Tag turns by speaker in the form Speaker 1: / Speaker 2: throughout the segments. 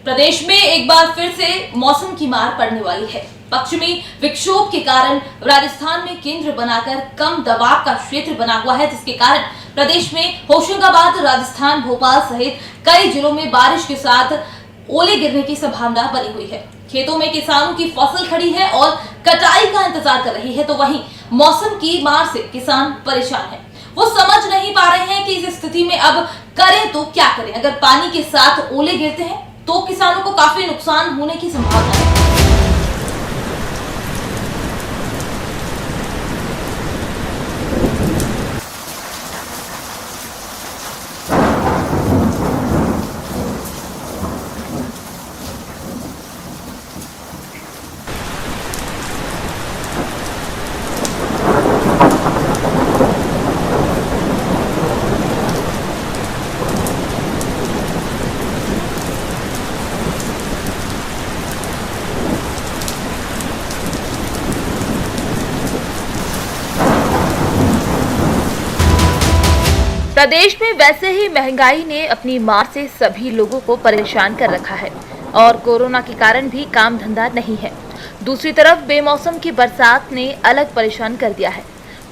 Speaker 1: प्रदेश में एक बार फिर से मौसम की मार पड़ने वाली है। पश्चिमी विक्षोभ के कारण राजस्थान में केंद्र बनाकर कम दबाव का क्षेत्र बना हुआ है, जिसके कारण प्रदेश में होशंगाबाद, राजस्थान, भोपाल सहित कई जिलों में बारिश के साथ ओले गिरने की संभावना बनी हुई है। खेतों में किसानों की फसल खड़ी है और कटाई का इंतजार कर रही है, तो वहीं मौसम की मार से किसान परेशान है। वो समझ नहीं पा रहे हैं कि इस स्थिति में अब करें तो क्या करें। अगर पानी के साथ ओले गिरते हैं तो किसानों को काफी नुकसान होने की संभावना है। प्रदेश में वैसे ही महंगाई ने अपनी मार से सभी लोगों को परेशान कर रखा है और कोरोना के कारण भी काम धंधा नहीं है। दूसरी तरफ बेमौसम की बरसात ने अलग परेशान कर दिया है।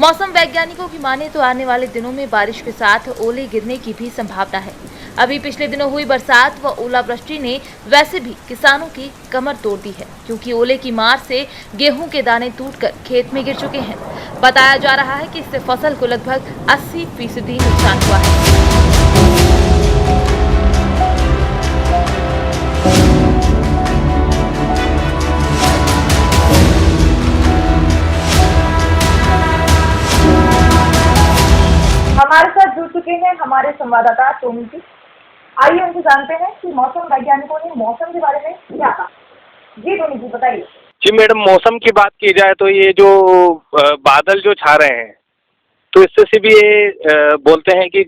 Speaker 1: मौसम वैज्ञानिकों की माने तो आने वाले दिनों में बारिश के साथ ओले गिरने की भी संभावना है। अभी पिछले दिनों हुई बरसात व ओलावृष्टि ने वैसे भी किसानों की कमर तोड़ दी है, क्योंकि ओले की मार से गेहूं के दाने टूटकर खेत में गिर चुके हैं। बताया जा रहा है कि इससे फसल को लगभग 80% नुकसान हुआ है।
Speaker 2: हमारे साथ जुड़ चुके हैं हमारे संवाददाता टोनी जी। आइए उनसे जानते हैं कि मौसम वैज्ञानिकों ने मौसम के बारे में क्या कहा। जी टोनी जी बताइए।
Speaker 3: जी मैडम, मौसम की बात की जाए तो ये जो बादल जो छा रहे हैं, तो इससे से भी ये बोलते हैं कि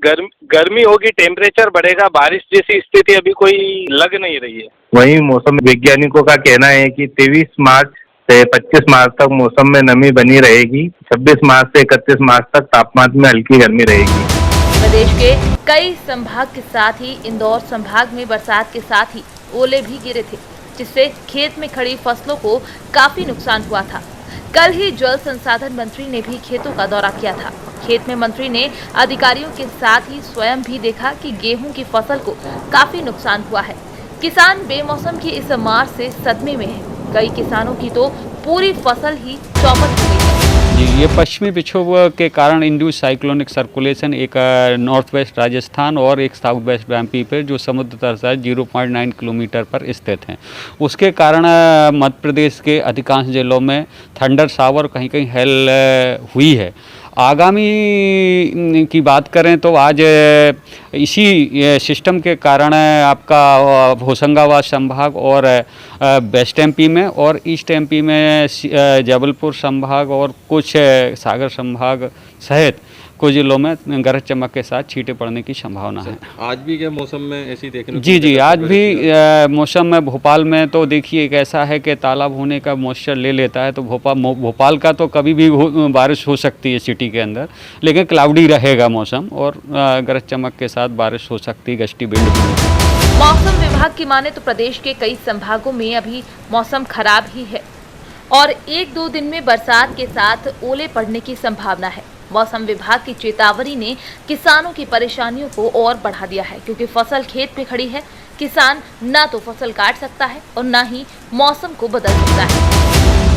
Speaker 3: गर्मी होगी, टेम्परेचर बढ़ेगा, बारिश जैसी स्थिति अभी कोई लग नहीं रही है।
Speaker 4: वहीं मौसम वैज्ञानिकों का कहना है कि 23 मार्च से 25 मार्च तक मौसम में नमी बनी रहेगी। 26 मार्च से 31 मार्च तक तापमान में हल्की गर्मी रहेगी।
Speaker 1: प्रदेश के कई संभाग के साथ ही इंदौर संभाग में बरसात के साथ ही ओले भी गिरे थे, जिससे खेत में खड़ी फसलों को काफी नुकसान हुआ था। कल ही जल संसाधन मंत्री ने भी खेतों का दौरा किया था। खेत में मंत्री ने अधिकारियों के साथ ही स्वयं भी देखा कि गेहूं की फसल को काफी नुकसान हुआ है। किसान बेमौसम की इस मार से सदमे में है। कई किसानों की तो पूरी फसल ही चौपट हो गई है।
Speaker 5: जी, ये पश्चिमी विक्षोभ के कारण इंड्यूस साइक्लोनिक सर्कुलेशन एक नॉर्थ वेस्ट राजस्थान और एक साउथ वेस्ट एमपी पर जो समुद्र तल से 0.9 किलोमीटर पर स्थित हैं, उसके कारण मध्य प्रदेश के अधिकांश जिलों में थंडर शावर कहीं कहीं हेल हुई है। आगामी की बात करें तो आज इसी सिस्टम के कारण आपका होशंगाबाद संभाग और वेस्ट एमपी में और ईस्ट एमपी में जबलपुर संभाग और कुछ सागर संभाग सहित कुछ जिलों में गरज चमक के साथ छींटे पड़ने की संभावना है।
Speaker 6: आज भी क्या मौसम में ऐसी देखने को?
Speaker 5: जी, आज भी मौसम में भोपाल में तो देखिए एक ऐसा है कि तालाब होने का मॉइस्चर ले लेता है, तो भोपाल का तो कभी भी बारिश हो सकती है सिटी के अंदर, लेकिन क्लाउडी रहेगा मौसम और गरज चमक के साथ बारिश हो सकती है, गस्ती विंड भी।
Speaker 1: मौसम विभाग की माने तो प्रदेश के कई संभागों में अभी मौसम खराब ही है और 1-2 दिन में बरसात के साथ ओले पड़ने की संभावना है। मौसम विभाग की चेतावनी ने किसानों की परेशानियों को और बढ़ा दिया है, क्योंकि फसल खेत पे खड़ी है। किसान ना तो फसल काट सकता है और ना ही मौसम को बदल सकता है।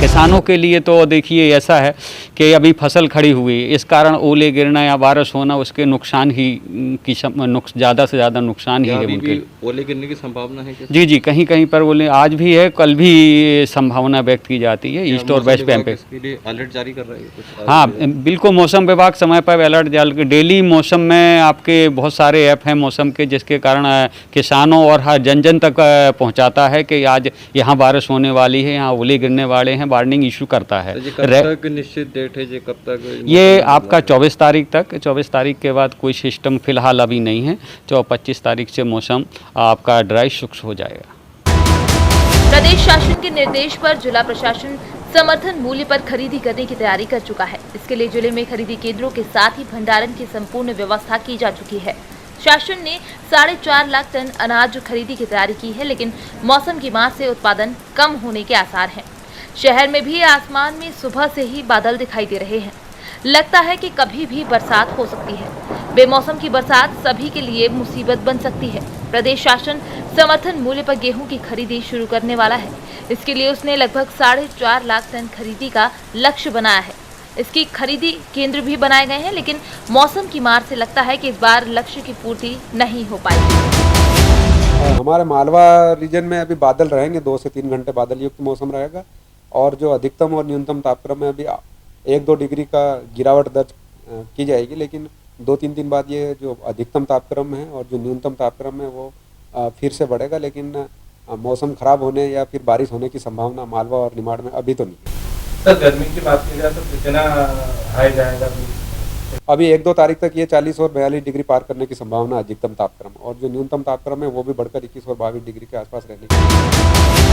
Speaker 5: किसानों के लिए तो देखिए ऐसा है कि अभी फसल खड़ी हुई है, इस कारण ओले गिरना या बारिश होना उसके नुकसान ही की ज़्यादा से ज़्यादा नुकसान ही है उनके।
Speaker 6: ओले गिरने की संभावना है क्या?
Speaker 5: जी, कहीं कहीं पर ओले आज भी है, कल भी संभावना व्यक्त की जाती है ईस्ट और वेस्ट पे।
Speaker 6: इसके लिए अलर्ट जारी कर रहे हैं?
Speaker 5: हाँ बिल्कुल, मौसम विभाग समय पर अलर्ट जारी, डेली मौसम में आपके बहुत सारे ऐप हैं मौसम के, जिसके कारण किसानों और हर जन तक पहुँचाता है कि आज यहाँ बारिश होने वाली है, यहाँ ओले गिरने वाले हैं, वार्निंग इशू करता है।
Speaker 6: कब तक निश्चित डेट है जी? कब तक
Speaker 5: ये आपका 24 तारीख तक, 24 तारीख के बाद कोई सिस्टम फिलहाल अभी नहीं है। 25 तारीख से मौसम आपका ड्राई शुष्क हो जाएगा।
Speaker 1: प्रदेश शासन के निर्देश पर जिला प्रशासन समर्थन मूल्य पर खरीदी करने की तैयारी कर चुका है। इसके लिए जिले में खरीदी केंद्रों के साथ ही भंडारण की संपूर्ण व्यवस्था की जा चुकी है। शासन ने 4.5 लाख टन अनाज खरीदी की तैयारी की है, लेकिन मौसम की मार से उत्पादन कम होने के आसार हैं। शहर में भी आसमान में सुबह से ही बादल दिखाई दे रहे हैं। लगता है कि कभी भी बरसात हो सकती है। बेमौसम की बरसात सभी के लिए मुसीबत बन सकती है। प्रदेश शासन समर्थन मूल्य पर गेहूं की खरीदी शुरू करने वाला है। इसके लिए उसने लगभग 4.5 लाख टन खरीदी का लक्ष्य बनाया है। इसकी खरीदी केंद्र भी बनाए गए हैं, लेकिन मौसम की मार से लगता है कि इस बार लक्ष्य की पूर्ति नहीं हो पाएगी।
Speaker 7: हमारे मालवा रीजन में अभी बादल रहेंगे, 2 से 3 घंटे बादल युक्त मौसम रहेगा और जो अधिकतम और न्यूनतम तापक्रम है अभी 1-2 डिग्री का गिरावट दर्ज की जाएगी, लेकिन 2-3 दिन बाद ये जो अधिकतम तापक्रम है और जो न्यूनतम तापक्रम है वो फिर से बढ़ेगा, लेकिन मौसम खराब होने या फिर बारिश होने की संभावना मालवा और निमाड़ में अभी तो नहीं है।
Speaker 4: सर गर्मी की बात की जाए तो कितना हाई जाएगा?
Speaker 7: अभी 1-2 तारीख तक ये 40 और 42 डिग्री पार करने की संभावना अधिकतम तापक्रम, और जो न्यूनतम तापक्रम है वो भी बढ़कर 21 और 22 डिग्री के आसपास रहने की